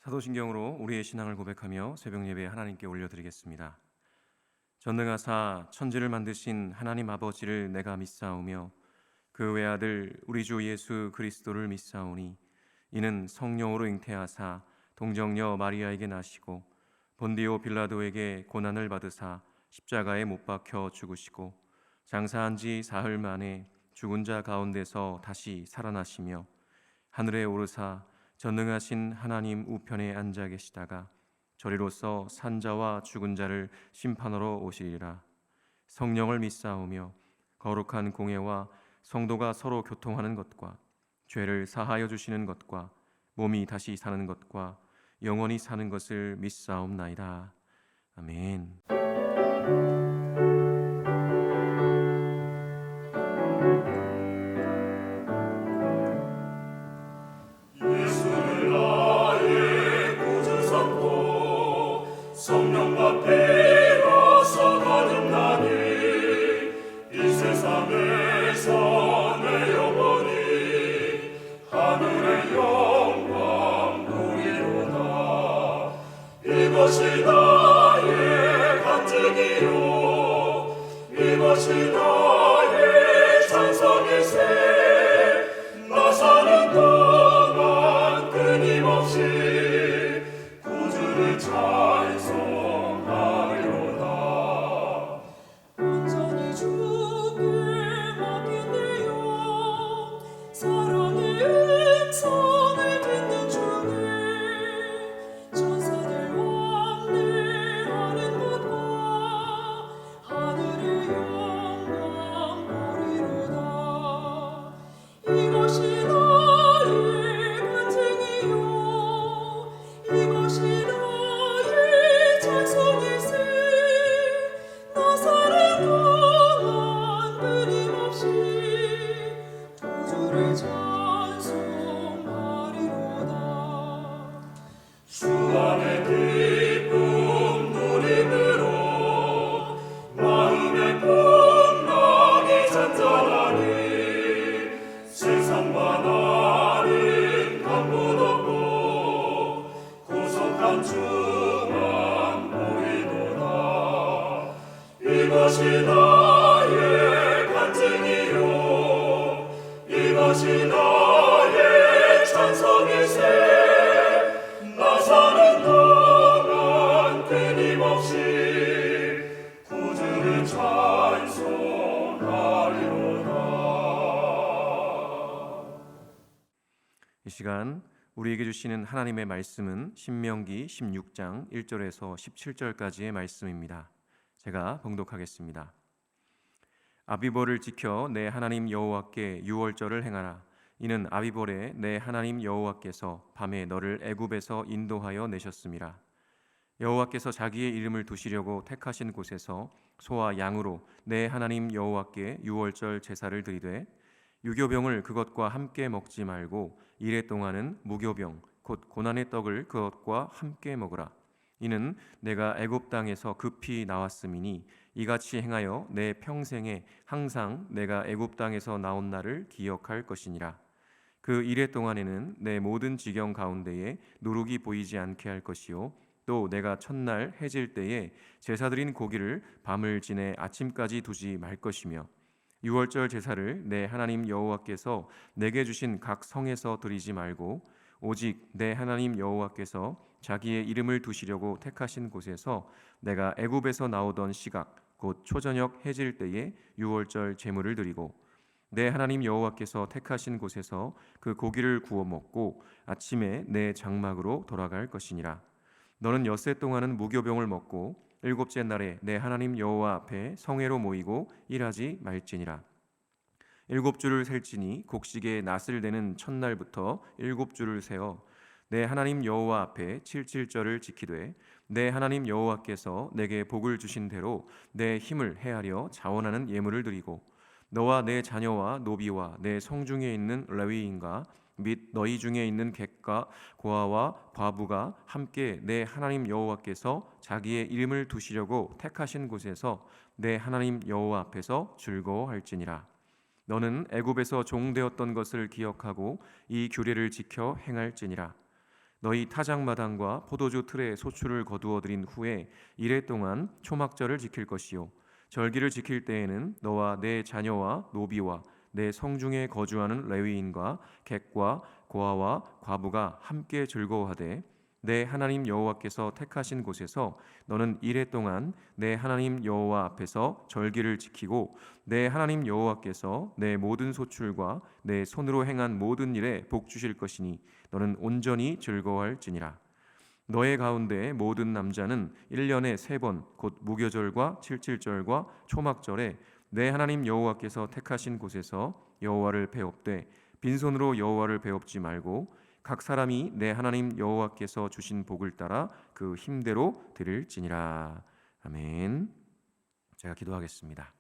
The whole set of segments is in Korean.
사도신경으로 우리의 신앙을 고백하며 새벽 예배 하나님께 올려드리겠습니다. 전능하사 천지를 만드신 하나님 아버지를 내가 믿사오며 그 외아들 우리 주 예수 그리스도를 믿사오니 이는 성령으로 잉태하사 동정녀 마리아에게 나시고 본디오 빌라도에게 고난을 받으사 십자가에 못 박혀 죽으시고 장사한 지 사흘 만에 죽은 자 가운데서 다시 살아나시며 하늘에 오르사 전능하신 하나님 우편에 앉아 계시다가 저리로서 산자와 죽은 자를 심판하러 오시리라. 성령을 믿사오며 거룩한 공예와 성도가 서로 교통하는 것과 죄를 사하여 주시는 것과 몸이 다시 사는 것과 영원히 사는 것을 믿사옵나이다. 아멘. 성령과 피로서 거듭나니 이 세상에서 내 영혼이 하늘의 영광 누리로다. 이것이 나의 간증이요 이것이 나의 찬송일세. 나 사는 동안 끊임없이 구주를 찬송하리로다. 온전히 주께 맡긴대요. 사랑의 음성을 듣는 주님, 천사들 왕래하는 곳과 하늘의 영광 보리로다. 이것이 나의 간증이요 이것이 나의 찬송일세. 나 사는 동안 끊임없이 구주를 찬송하리로다. 주 안에 기쁨 누림으로 마음의 풍랑이 잔잔하니 세상과 나는 간곳 없고 구속한 주만 보이도다. 이것이 나의 간증이요 이것이 나의 찬송일세. 나 사는 동안 끊임없이 구주를 찬송하리로다. 이 시간 우리에게 주시는 하나님의 말씀은 신명기 16장 1절에서 17절까지의 말씀입니다. 제가 봉독하겠습니다. 아비볼을 지켜 내 하나님 여호와께 유월절을 행하라. 이는 아비볼에 내 하나님 여호와께서 밤에 너를 애굽에서 인도하여 내셨음이라. 여호와께서 자기의 이름을 두시려고 택하신 곳에서 소와 양으로 내 하나님 여호와께 유월절 제사를 드리되 유교병을 그것과 함께 먹지 말고 이레 동안은 무교병 곧 고난의 떡을 그것과 함께 먹으라. 이는 내가 애굽 땅에서 급히 나왔음이니 이같이 행하여 내 평생에 항상 내가 애굽 땅에서 나온 날을 기억할 것이니라. 그 이레 동안에는 내 모든 지경 가운데에 누룩이 보이지 않게 할 것이요 또 내가 첫날 해질 때에 제사드린 고기를 밤을 지내 아침까지 두지 말 것이며 유월절 제사를 내 하나님 여호와께서 내게 주신 각 성에서 드리지 말고 오직 내 하나님 여호와께서 자기의 이름을 두시려고 택하신 곳에서 내가 애굽에서 나오던 시각 곧 초저녁 해질 때에 유월절 제물을 드리고 내 하나님 여호와께서 택하신 곳에서 그 고기를 구워 먹고 아침에 내 장막으로 돌아갈 것이니라. 너는 엿새 동안은 무교병을 먹고 일곱째 날에 내 하나님 여호와 앞에 성회로 모이고 일하지 말지니라. 7주를 셀지니 곡식에 낫을 내는 첫날부터 7주를 세어 내 하나님 여호와 앞에 칠칠절을 지키되 내 하나님 여호와께서 내게 복을 주신 대로 내 힘을 헤아려 자원하는 예물을 드리고 너와 내 자녀와 노비와 내 성중에 있는 레위인과 및 너희 중에 있는 객과 고아와 과부가 함께 내 하나님 여호와께서 자기의 이름을 두시려고 택하신 곳에서 내 하나님 여호와 앞에서 즐거워할지니라. 너는 애굽에서 종되었던 것을 기억하고 이 규례를 지켜 행할지니라. 너희 타작마당과 포도주 틀에 소출을 거두어 들인 후에 이래 동안 초막절을 지킬 것이요 절기를 지킬 때에는 너와 내 자녀와 노비와 내 성중에 거주하는 레위인과 객과 고아와 과부가 함께 즐거워하되 내 하나님 여호와께서 택하신 곳에서 너는 이래 동안 내 하나님 여호와 앞에서 절기를 지키고 내 하나님 여호와께서 내 모든 소출과 내 손으로 행한 모든 일에 복 주실 것이니 너는 온전히 즐거워할지니라. 너의 가운데 모든 남자는 1년에 3번 곧 무교절과 칠칠절과 초막절에 내 하나님 여호와께서 택하신 곳에서 여호와를 배웁되 빈손으로 여호와를 배웁지 말고 각 사람이 내 하나님 여호와께서 주신 복을 따라 그 힘대로 드릴지니라. 아멘. 제가 기도하겠습니다.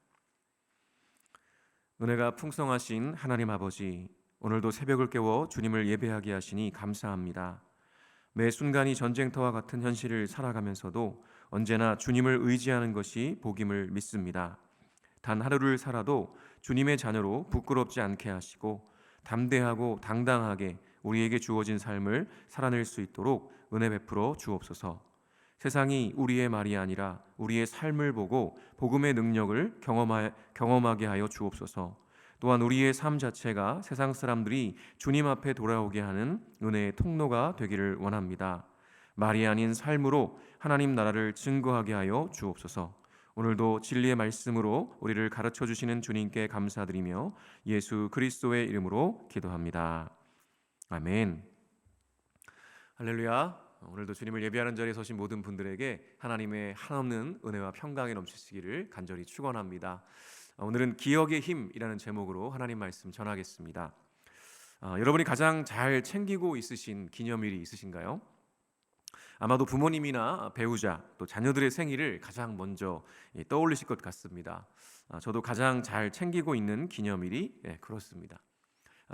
은혜가 풍성하신 하나님 아버지, 오늘도 새벽을 깨워 주님을 예배하게 하시니 감사합니다. 매 순간이 전쟁터와 같은 현실을 살아가면서도 언제나 주님을 의지하는 것이 복임을 믿습니다. 단 하루를 살아도 주님의 자녀로 부끄럽지 않게 하시고 담대하고 당당하게 우리에게 주어진 삶을 살아낼 수 있도록 은혜 베풀어 주옵소서. 세상이 우리의 말이 아니라 우리의 삶을 보고 복음의 능력을 경험하게 하여 주옵소서. 또한 우리의 삶 자체가 세상 사람들이 주님 앞에 돌아오게 하는 은혜의 통로가 되기를 원합니다. 말이 아닌 삶으로 하나님 나라를 증거하게 하여 주옵소서. 오늘도 진리의 말씀으로 우리를 가르쳐 주시는 주님께 감사드리며 예수 그리스도의 이름으로 기도합니다. 아멘. 할렐루야. 오늘도 주님을 예배하는 자리에 서신 모든 분들에게 하나님의 한없는 은혜와 평강이 넘치시기를 간절히 축원합니다. 오늘은 기억의 힘이라는 제목으로 하나님 말씀 전하겠습니다. 여러분이 가장 잘 챙기고 있으신 기념일이 있으신가요? 아마도 부모님이나 배우자 또 자녀들의 생일을 가장 먼저 떠올리실 것 같습니다. 저도 가장 잘 챙기고 있는 기념일이 그렇습니다.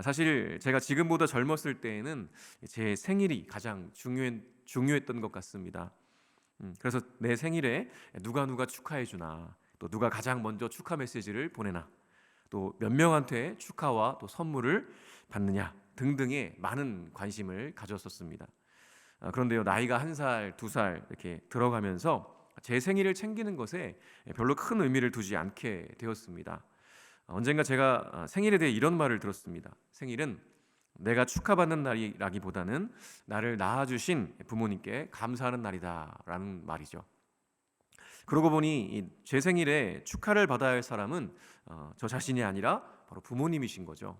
사실 제가 지금보다 젊었을 때에는 제 생일이 가장 중요했던 것 같습니다. 그래서 내 생일에 누가 축하해 주나, 또 누가 가장 먼저 축하 메시지를 보내나, 또 몇 명한테 축하와 또 선물을 받느냐 등등의 많은 관심을 가졌었습니다. 그런데요, 나이가 1살, 2살 이렇게 들어가면서 제 생일을 챙기는 것에 별로 큰 의미를 두지 않게 되었습니다. 언젠가 제가 생일에 대해 이런 말을 들었습니다. 생일은 내가 축하받는 날이라기보다는 나를 낳아주신 부모님께 감사하는 날이다라는 말이죠. 그러고 보니 제 생일에 축하를 받아야 할 사람은 저 자신이 아니라 바로 부모님이신 거죠.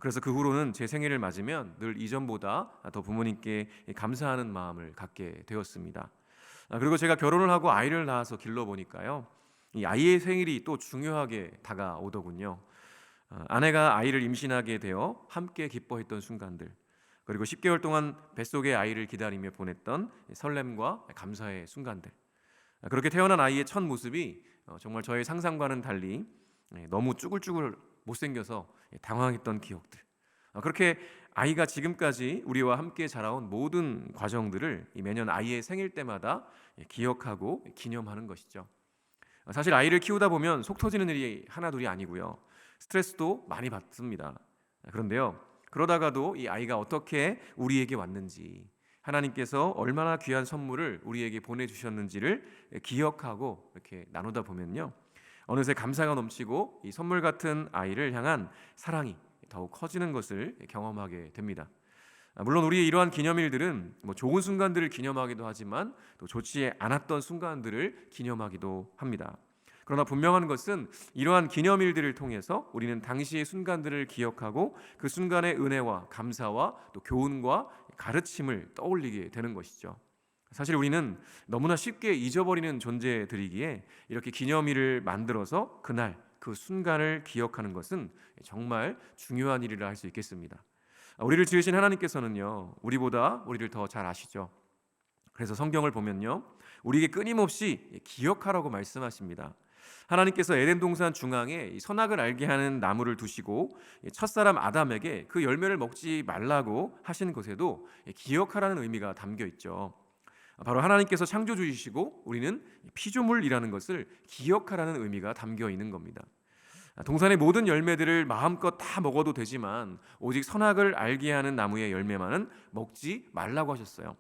그래서 그 후로는 제 생일을 맞으면 늘 이전보다 더 부모님께 감사하는 마음을 갖게 되었습니다. 그리고 제가 결혼을 하고 아이를 낳아서 길러보니까요, 이 아이의 생일이 또 중요하게 다가오더군요. 아내가 아이를 임신하게 되어 함께 기뻐했던 순간들, 그리고 10개월 동안 뱃속에 아이를 기다리며 보냈던 설렘과 감사의 순간들, 그렇게 태어난 아이의 첫 모습이 정말 저의 상상과는 달리 너무 쭈글쭈글 못생겨서 당황했던 기억들, 그렇게 아이가 지금까지 우리와 함께 자라온 모든 과정들을 매년 아이의 생일 때마다 기억하고 기념하는 것이죠. 사실 아이를 키우다 보면 속 터지는 일이 하나둘이 아니고요, 스트레스도 많이 받습니다. 그런데요, 그러다가도 이 아이가 어떻게 우리에게 왔는지, 하나님께서 얼마나 귀한 선물을 우리에게 보내주셨는지를 기억하고 이렇게 나누다 보면요, 어느새 감사가 넘치고 이 선물 같은 아이를 향한 사랑이 더욱 커지는 것을 경험하게 됩니다. 물론 우리의 이러한 기념일들은 좋은 순간들을 기념하기도 하지만 또 좋지 않았던 순간들을 기념하기도 합니다. 그러나 분명한 것은 이러한 기념일들을 통해서 우리는 당시의 순간들을 기억하고 그 순간의 은혜와 감사와 또 교훈과 가르침을 떠올리게 되는 것이죠. 사실 우리는 너무나 쉽게 잊어버리는 존재들이기에 이렇게 기념일을 만들어서 그날 그 순간을 기억하는 것은 정말 중요한 일이라 할 수 있겠습니다. 우리를 지으신 하나님께서는요, 우리보다 우리를 더 잘 아시죠. 그래서 성경을 보면요, 우리에게 끊임없이 기억하라고 말씀하십니다. 하나님께서 에덴 동산 중앙에 선악을 알게 하는 나무를 두시고 첫사람 아담에게 그 열매를 먹지 말라고 하신 것에도 기억하라는 의미가 담겨 있죠. 바로 하나님께서 창조주이시고 우리는 피조물이라는 것을 기억하라는 의미가 담겨 있는 겁니다. 동산의 모든 열매들을 마음껏 다 먹어도 되지만 오직 선악을 알게 하는 나무의 열매만은 먹지 말라고 하셨어요.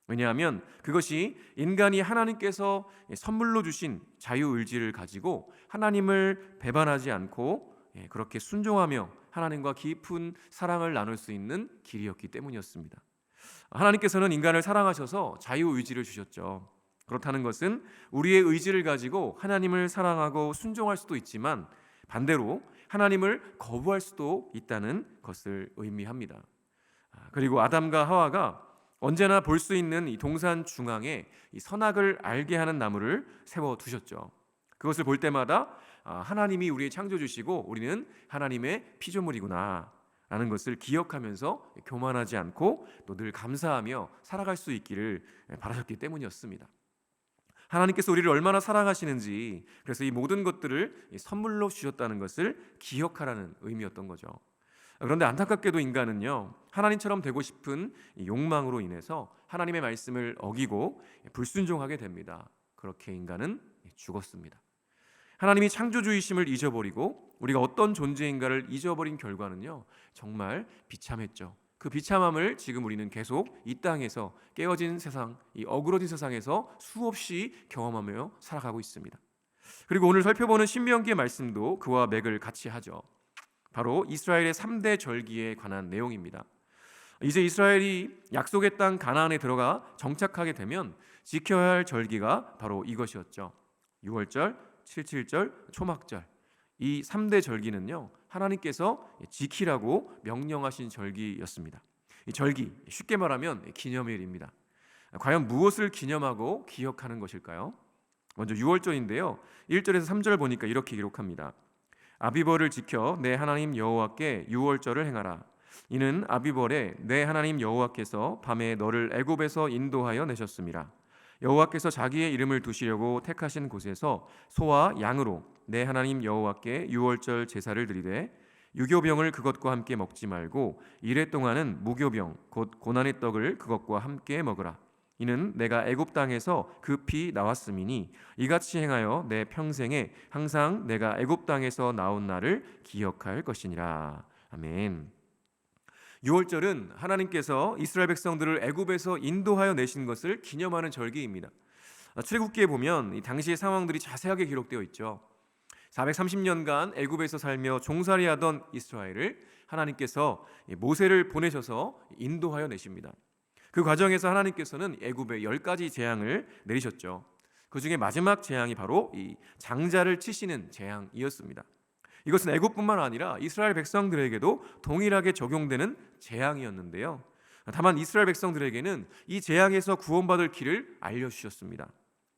왜냐하면 그것이 인간이 하나님께서 선물로 주신 자유의지를 가지고 하나님을 배반하지 않고 그렇게 순종하며 하나님과 깊은 사랑을 나눌 수 있는 길이었기 때문이었습니다. 하나님께서는 인간을 사랑하셔서 자유의지를 주셨죠. 그렇다는 것은 우리의 의지를 가지고 하나님을 사랑하고 순종할 수도 있지만 반대로 하나님을 거부할 수도 있다는 것을 의미합니다. 그리고 아담과 하와가 언제나 볼 수 있는 이 동산 중앙에 이 선악을 알게 하는 나무를 세워 두셨죠. 그것을 볼 때마다 하나님이 우리의 창조주시고 우리는 하나님의 피조물이구나 라는 것을 기억하면서 교만하지 않고 또 늘 감사하며 살아갈 수 있기를 바라셨기 때문이었습니다. 하나님께서 우리를 얼마나 사랑하시는지, 그래서 이 모든 것들을 선물로 주셨다는 것을 기억하라는 의미였던 거죠. 그런데 안타깝게도 인간은요, 하나님처럼 되고 싶은 욕망으로 인해서 하나님의 말씀을 어기고 불순종하게 됩니다. 그렇게 인간은 죽었습니다. 하나님이 창조주이심을 잊어버리고 우리가 어떤 존재인가를 잊어버린 결과는요, 정말 비참했죠. 그 비참함을 지금 우리는 계속 이 땅에서 깨어진 세상, 이 어그러진 세상에서 수없이 경험하며 살아가고 있습니다. 그리고 오늘 살펴보는 신명기의 말씀도 그와 맥을 같이 하죠. 바로 이스라엘의 3대 절기에 관한 내용입니다. 이제 이스라엘이 약속의 땅 가나안에 들어가 정착하게 되면 지켜야 할 절기가 바로 이것이었죠. 6월절, 7.7절, 초막절. 이 3대 절기는요, 하나님께서 지키라고 명령하신 절기였습니다. 이 절기, 쉽게 말하면 기념일입니다. 과연 무엇을 기념하고 기억하는 것일까요? 먼저 6월절인데요, 1절에서 3절 보니까 이렇게 기록합니다. 아비벌을 지켜 내 하나님 여호와께 6월절을 행하라. 이는 아비벌에 내 하나님 여호와께서 밤에 너를 애굽에서 인도하여 내셨음이라. 여호와께서 자기의 이름을 두시려고 택하신 곳에서 소와 양으로 내 하나님 여호와께 6월절 제사를 드리되 유교병을 그것과 함께 먹지 말고 이래 동안은 무교병 곧 고난의 떡을 그것과 함께 먹으라. 이는 내가 애굽 땅에서 급히 나왔음이니 이같이 행하여 내 평생에 항상 내가 애굽 땅에서 나온 날을 기억할 것이니라. 아멘. 6월절은 하나님께서 이스라엘 백성들을 애굽에서 인도하여 내신 것을 기념하는 절기입니다. 출애굽기에 보면 이 당시의 상황들이 자세하게 기록되어 있죠. 430년간 애굽에서 살며 종살이하던 이스라엘을 하나님께서 모세를 보내셔서 인도하여 내십니다. 그 과정에서 하나님께서는 애굽에 10가지 재앙을 내리셨죠. 그 중에 마지막 재앙이 바로 이 장자를 치시는 재앙이었습니다. 이것은 애굽뿐만 아니라 이스라엘 백성들에게도 동일하게 적용되는 재앙이었는데요. 다만 이스라엘 백성들에게는 이 재앙에서 구원받을 길을 알려주셨습니다.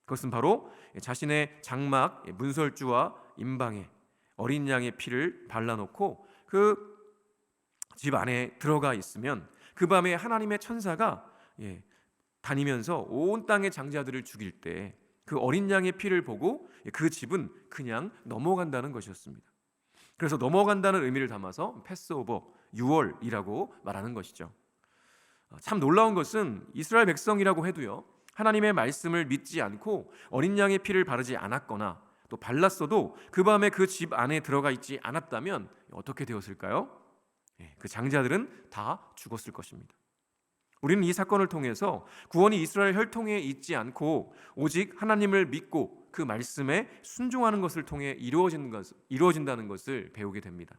그것은 바로 자신의 장막 문설주와 임방에 어린 양의 피를 발라놓고 그 집 안에 들어가 있으면 그 밤에 하나님의 천사가 다니면서 온 땅의 장자들을 죽일 때 그 어린 양의 피를 보고 그 집은 그냥 넘어간다는 것이었습니다. 그래서 넘어간다는 의미를 담아서 패스오버 6월이라고 말하는 것이죠. 참 놀라운 것은 이스라엘 백성이라고 해도요, 하나님의 말씀을 믿지 않고 어린 양의 피를 바르지 않았거나 또 발랐어도 그 밤에 그 집 안에 들어가 있지 않았다면 어떻게 되었을까요? 그 장자들은 다 죽었을 것입니다. 우리는 이 사건을 통해서 구원이 이스라엘 혈통에 있지 않고 오직 하나님을 믿고 그 말씀에 순종하는 것을 통해 이루어진다는 것을 배우게 됩니다.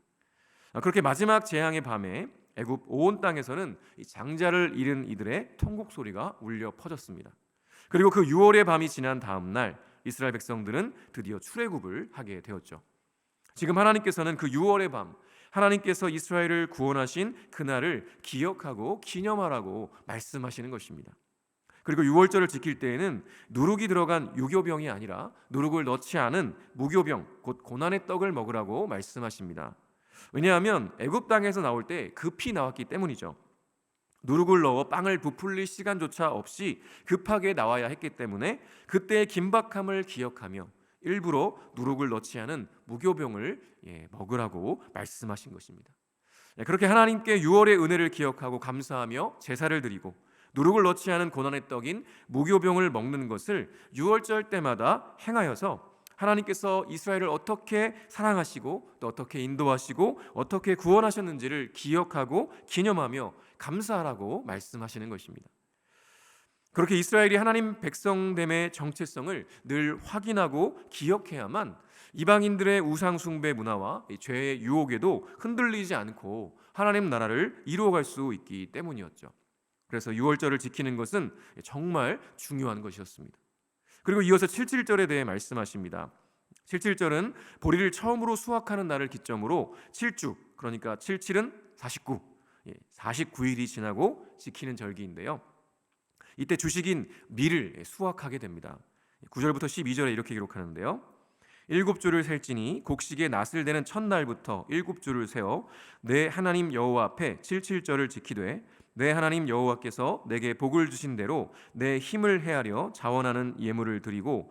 그렇게 마지막 재앙의 밤에 애굽 온 땅에서는 이 장자를 잃은 이들의 통곡 소리가 울려 퍼졌습니다. 그리고 그 6월의 밤이 지난 다음 날 이스라엘 백성들은 드디어 출애굽을 하게 되었죠. 지금 하나님께서는 그 6월의 밤, 하나님께서 이스라엘을 구원하신 그날을 기억하고 기념하라고 말씀하시는 것입니다. 그리고 6월절을 지킬 때에는 누룩이 들어간 유교병이 아니라 누룩을 넣지 않은 무교병, 곧 고난의 떡을 먹으라고 말씀하십니다. 왜냐하면 애굽 땅에서 나올 때 급히 나왔기 때문이죠. 누룩을 넣어 빵을 부풀릴 시간조차 없이 급하게 나와야 했기 때문에 그때의 긴박함을 기억하며 일부러 누룩을 넣지 않은 무교병을 먹으라고 말씀하신 것입니다. 그렇게 하나님께 6월의 은혜를 기억하고 감사하며 제사를 드리고 누룩을 넣지 않은 고난의 떡인 무교병을 먹는 것을 6월절 때마다 행하여서 하나님께서 이스라엘을 어떻게 사랑하시고 또 어떻게 인도하시고 어떻게 구원하셨는지를 기억하고 기념하며 감사하라고 말씀하시는 것입니다. 그렇게 이스라엘이 하나님 백성됨의 정체성을 늘 확인하고 기억해야만 이방인들의 우상 숭배 문화와 죄의 유혹에도 흔들리지 않고 하나님 나라를 이루어갈 수 있기 때문이었죠. 그래서 유월절을 지키는 것은 정말 중요한 것이었습니다. 그리고 이어서 77절에 대해 말씀하십니다. 77절은 보리를 처음으로 수확하는 날을 기점으로 7주, 그러니까 77은 49, 49일이 지나고 지키는 절기인데요. 이때 주식인 밀을 수확하게 됩니다. 9절부터 12절에 이렇게 기록하는데요. 7주를 셀지니 곡식의 낫을 대는 첫날부터 7주를 세어 내 하나님 여호와 앞에 77절을 지키되 내 하나님 여호와께서 내게 복을 주신 대로 내 힘을 헤아려 자원하는 예물을 드리고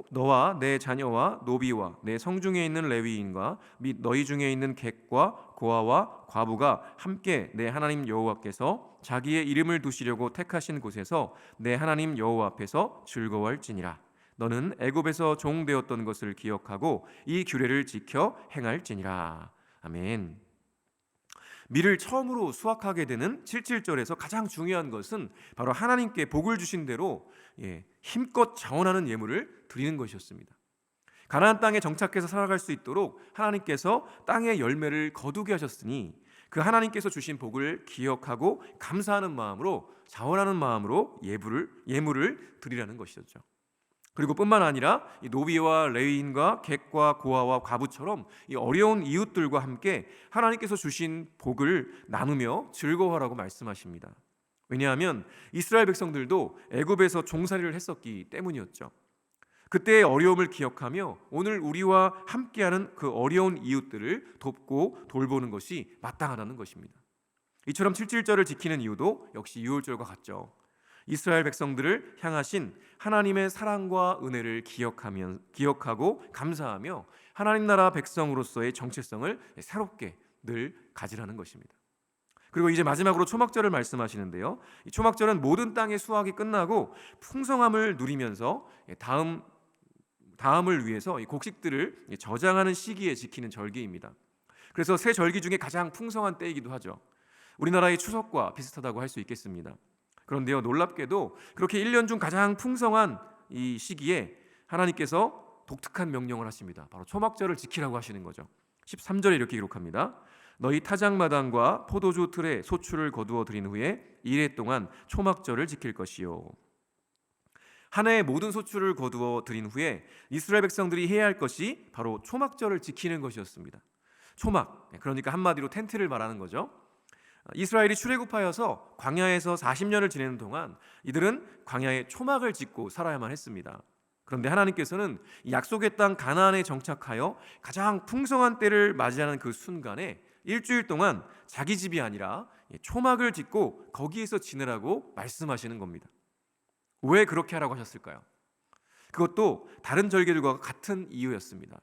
너와 내 자녀와 노비와 내 성중에 있는 레위인과 및 너희 중에 있는 객과 고아와 과부가 함께 내 하나님 여호와께서 자기의 이름을 두시려고 택하신 곳에서 내 하나님 여호와 앞에서 즐거워할지니라. 너는 애굽에서 종되었던 것을 기억하고 이 규례를 지켜 행할지니라. 아멘. 밀을 처음으로 수확하게 되는 77절에서 가장 중요한 것은 바로 하나님께 복을 주신 대로 힘껏 자원하는 예물을 드리는 것이었습니다. 가나안 땅에 정착해서 살아갈 수 있도록 하나님께서 땅의 열매를 거두게 하셨으니 그 하나님께서 주신 복을 기억하고 감사하는 마음으로 자원하는 마음으로 예물을 드리라는 것이었죠. 그리고 뿐만 아니라 이 노비와 레위인과 객과 고아와 과부처럼 이 어려운 이웃들과 함께 하나님께서 주신 복을 나누며 즐거워하라고 말씀하십니다. 왜냐하면 이스라엘 백성들도 애굽에서 종살이를 했었기 때문이었죠. 그때의 어려움을 기억하며 오늘 우리와 함께하는 그 어려운 이웃들을 돕고 돌보는 것이 마땅하다는 것입니다. 이처럼 77절을 지키는 이유도 역시 유월절과 같죠. 이스라엘 백성들을 향하신 하나님의 사랑과 은혜를 기억하고 감사하며 하나님 나라 백성으로서의 정체성을 새롭게 늘 가지라는 것입니다. 그리고 이제 마지막으로 초막절을 말씀하시는데요. 이 초막절은 모든 땅의 수확이 끝나고 풍성함을 누리면서 다음을 위해서 이 곡식들을 저장하는 시기에 지키는 절기입니다. 그래서 새 절기 중에 가장 풍성한 때이기도 하죠. 우리나라의 추석과 비슷하다고 할 수 있겠습니다. 그런데요, 놀랍게도 그렇게 1년 중 가장 풍성한 이 시기에 하나님께서 독특한 명령을 하십니다. 바로 초막절을 지키라고 하시는 거죠. 13절에 이렇게 기록합니다. 너희 타작마당과 포도주 틀에 소출을 거두어 드린 후에 이래 동안 초막절을 지킬 것이요. 한 해의 모든 소출을 거두어 드린 후에 이스라엘 백성들이 해야 할 것이 바로 초막절을 지키는 것이었습니다. 초막, 그러니까 한마디로 텐트를 말하는 거죠. 이스라엘이 출애굽하여서 광야에서 40년을 지내는 동안 이들은 광야에 초막을 짓고 살아야만 했습니다. 그런데 하나님께서는 약속의 땅 가나안에 정착하여 가장 풍성한 때를 맞이하는 그 순간에 일주일 동안 자기 집이 아니라 초막을 짓고 거기에서 지내라고 말씀하시는 겁니다. 왜 그렇게 하라고 하셨을까요? 그것도 다른 절기들과 같은 이유였습니다.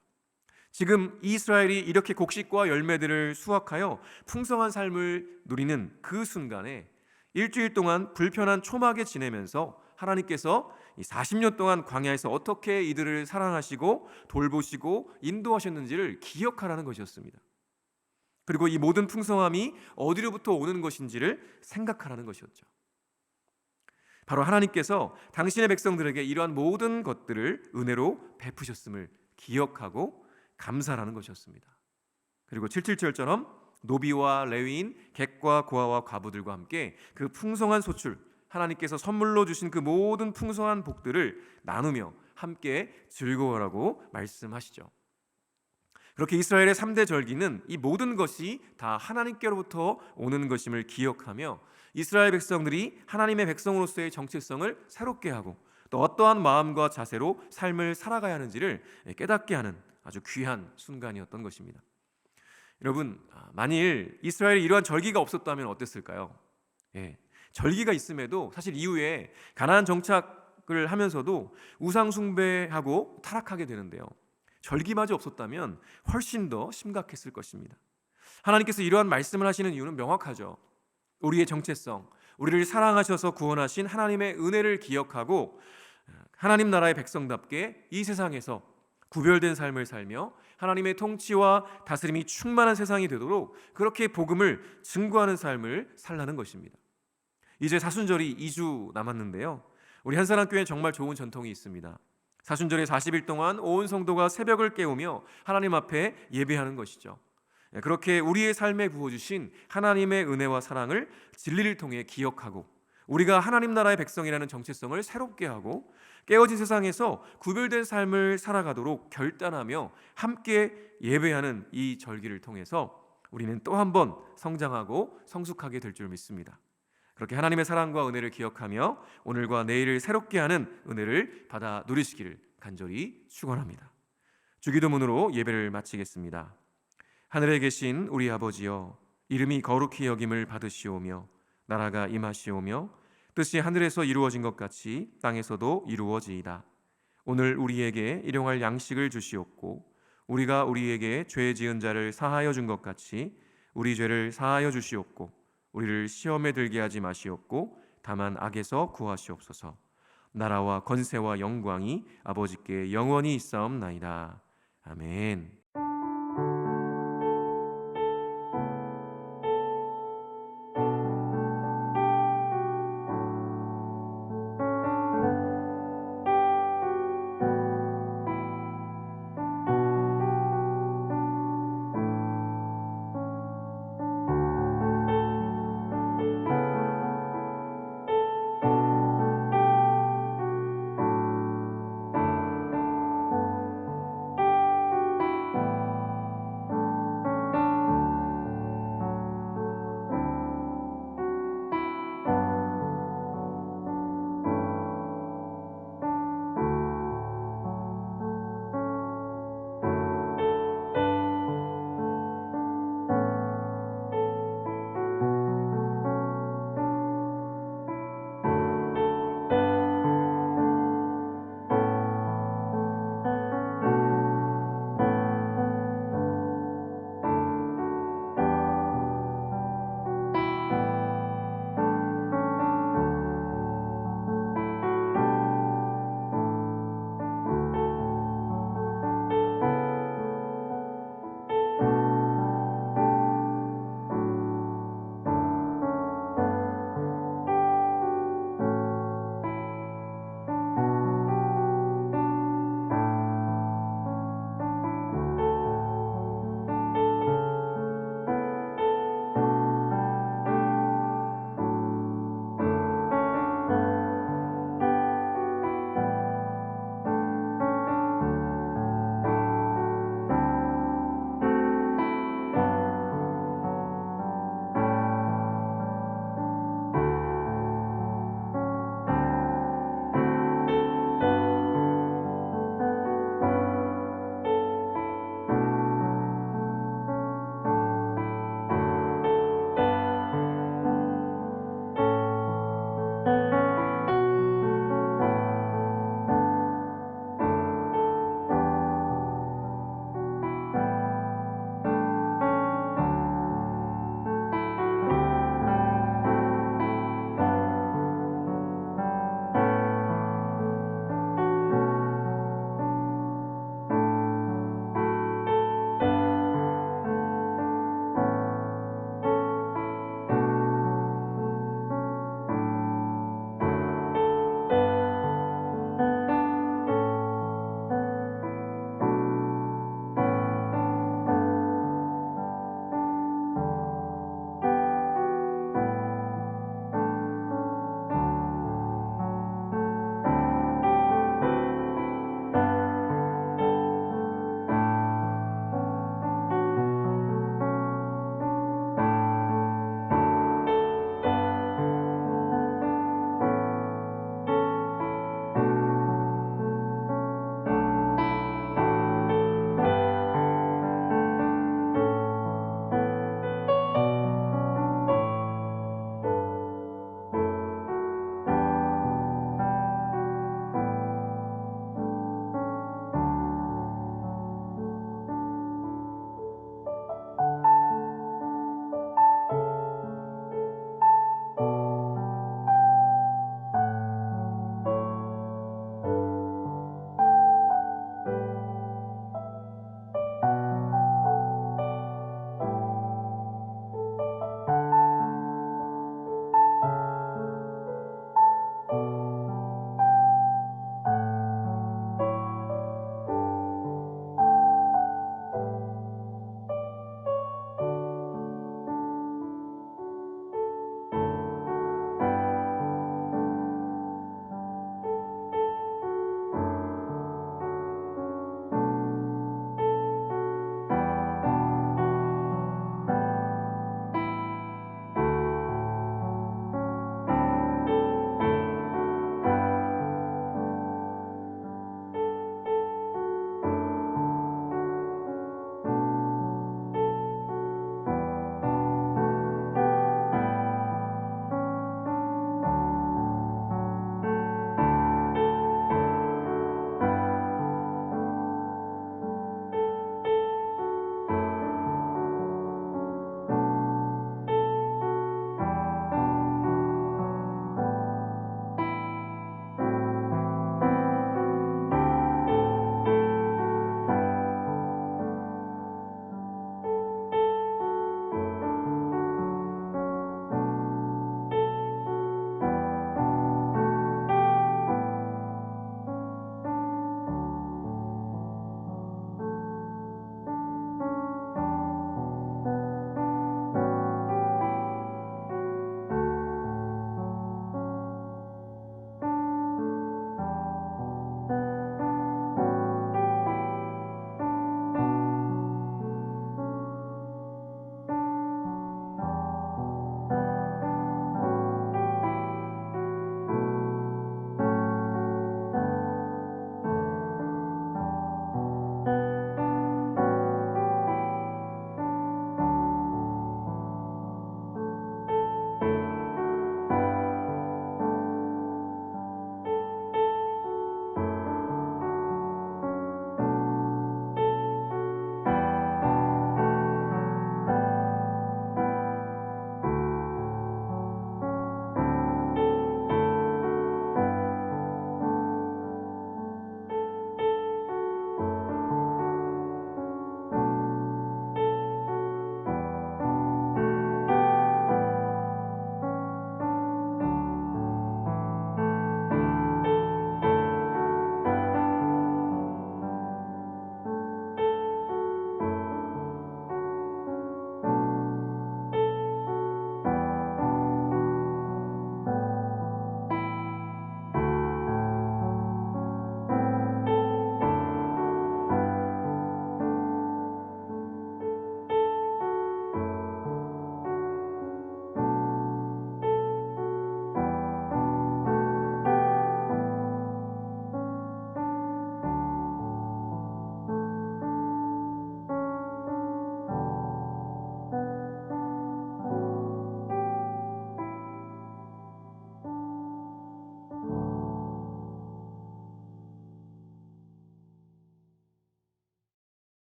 지금 이스라엘이 이렇게 곡식과 열매들을 수확하여 풍성한 삶을 누리는 그 순간에 일주일 동안 불편한 초막에 지내면서 하나님께서 40년 동안 광야에서 어떻게 이들을 사랑하시고 돌보시고 인도하셨는지를 기억하라는 것이었습니다. 그리고 이 모든 풍성함이 어디로부터 오는 것인지를 생각하라는 것이었죠. 바로 하나님께서 당신의 백성들에게 이러한 모든 것들을 은혜로 베푸셨음을 기억하고 감사라는 것이었습니다. 그리고 77절처럼 노비와 레위인, 객과 고아와 과부들과 함께 그 풍성한 소출, 하나님께서 선물로 주신 그 모든 풍성한 복들을 나누며 함께 즐거워하라고 말씀하시죠. 그렇게 이스라엘의 3대 절기는 이 모든 것이 다 하나님께로부터 오는 것임을 기억하며 이스라엘 백성들이 하나님의 백성으로서의 정체성을 새롭게 하고 또 어떠한 마음과 자세로 삶을 살아가야 하는지를 깨닫게 하는 아주 귀한 순간이었던 것입니다. 여러분, 만일 이스라엘에 이러한 절기가 없었다면 어땠을까요? 절기가 있음에도 사실 이후에 가나안 정착을 하면서도 우상 숭배하고 타락하게 되는데요. 절기마저 없었다면 훨씬 더 심각했을 것입니다. 하나님께서 이러한 말씀을 하시는 이유는 명확하죠. 우리의 정체성, 우리를 사랑하셔서 구원하신 하나님의 은혜를 기억하고 하나님 나라의 백성답게 이 세상에서 구별된 삶을 살며 하나님의 통치와 다스림이 충만한 세상이 되도록 그렇게 복음을 증거하는 삶을 살라는 것입니다. 이제 사순절이 2주 남았는데요, 우리 한사랑교회에 정말 좋은 전통이 있습니다. 사순절의 40일 동안 온 성도가 새벽을 깨우며 하나님 앞에 예배하는 것이죠. 그렇게 우리의 삶에 부어주신 하나님의 은혜와 사랑을 진리를 통해 기억하고 우리가 하나님 나라의 백성이라는 정체성을 새롭게 하고 깨어진 세상에서 구별된 삶을 살아가도록 결단하며 함께 예배하는 이 절기를 통해서 우리는 또 한 번 성장하고 성숙하게 될 줄 믿습니다. 그렇게 하나님의 사랑과 은혜를 기억하며 오늘과 내일을 새롭게 하는 은혜를 받아 누리시기를 간절히 축원합니다. 주기도문으로 예배를 마치겠습니다. 하늘에 계신 우리 아버지여, 이름이 거룩히 여김을 받으시오며 나라가 임하시오며 뜻이 하늘에서 이루어진 것 같이 땅에서도 이루어지이다. 오늘 우리에게 일용할 양식을 주시옵고 우리가 우리에게 죄 지은 자를 사하여 준 것 같이 우리 죄를 사하여 주시옵고 우리를 시험에 들게 하지 마시옵고 다만 악에서 구하시옵소서. 나라와 권세와 영광이 아버지께 영원히 있사옵나이다. 아멘.